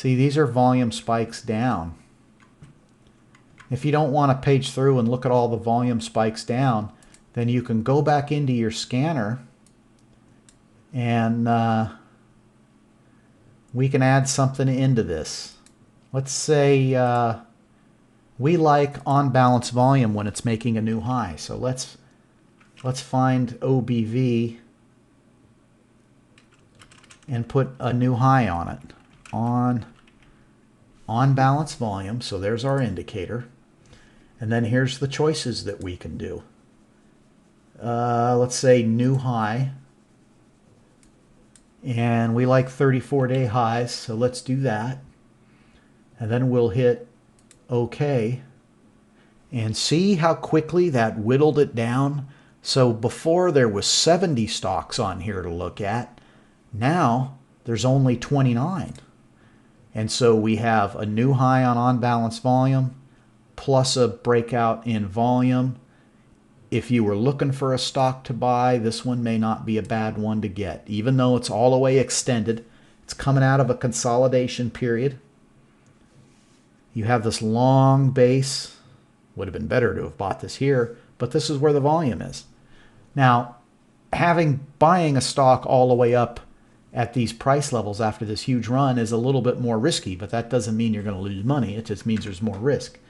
See, these are volume spikes down. If you don't want to page through and look at all the volume spikes down, then you can go back into your scanner and we can add something into this. Let's say we like on balance volume when it's making a new high. So let's find OBV and put a new high on it. On balance volume, so there's our indicator. And then here's the choices that we can do. Let's say new high. And we like 34-day highs, so let's do that. And then we'll hit OK. And see how quickly that whittled it down? So before there was 70 stocks on here to look at. Now there's only 29. And so we have a new high on balance volume plus a breakout in volume. If you were looking for a stock to buy, this one may not be a bad one to get. Even though it's all the way extended, it's coming out of a consolidation period. You have this long base. Would have been better to have bought this here, but this is where the volume is. Now, buying a stock all the way up at these price levels after this huge run is a little bit more risky, but that doesn't mean you're going to lose money. It just means there's more risk.